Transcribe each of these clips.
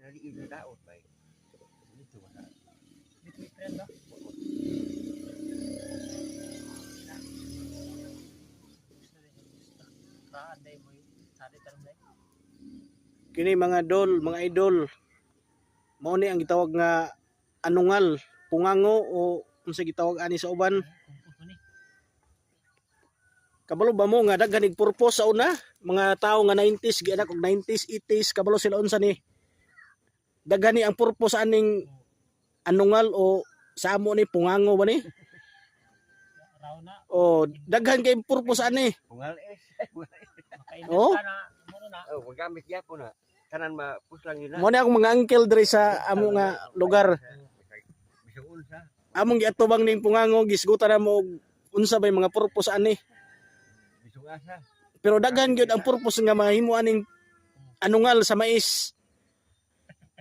Nari ini daot bay. Dito wala. Dito friend no. Anday mo sari tarong dai. Kini mga idol, mao ni ang gitawag nga anungal, pungango o unsa gitawag ani sa uban. Kabalo ba mo nga daghan ig purpose sa una, mga tawo nga 90s gianak og 90s 80s kabalo sila unsa ni daghan ni ang purpose aning anungal o sa amo ni pungango ba ni? Raw na. O daghan kay purpose ani. Bungal Makainit Oh? ka na mo na. Oh, magamit gyapon na. Tanan mapuslang yun na. Mo ni ako mga uncle diri sa amo nga lugar. Bisag unsa. Among giatubang ning pungango gisgutan na mo og unsa bay mga purpose ani. Bisag asa. Pero daghan gyud ang purpose nga mahimo aning anungal sa mais.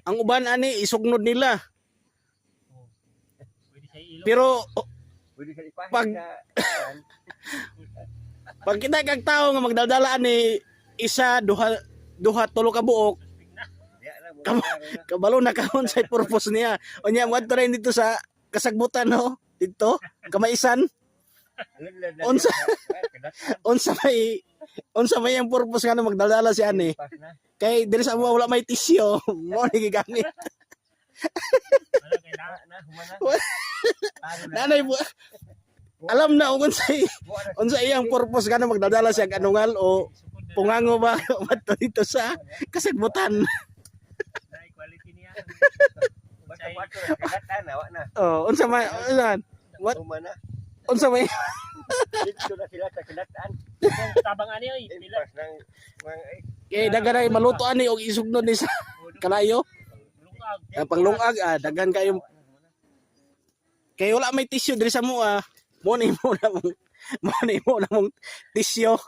Ang uban ani isugnod nila. Pwede sa ilo. Pero Pwede ka ipahit Pag- sa pag kita kag tawo nga magdadala ani isa duha tulo ka buok Diya na mo. kabalo na kahon sa purpose niya. Unya mo rin dito sa kasagbutan no dito kamaisan Unsa? unsa may ang purpose nga na magdadala si ani. Kay diri sa amo wala may tisyo mo ni gigamit. Ano kay na humana. Nanay po, alam na kung unsa iyang purpose nga na magdadala siya og anungal o pungango ba mato dito sa kasagbutan. Dai quality niya. Basta wato na kadatan na wa na. Oh, unsa may what Humana. unsa may Dito na sila sa kadatan. Tabang ani oy. Pila. Impas ng mga kay daghan ay maluto ani og isugnod ni sa kalayo. Lungag. Panglungag daghan kayo kay wala may tisyo diri sa mo mo ni mo na mong tisyo.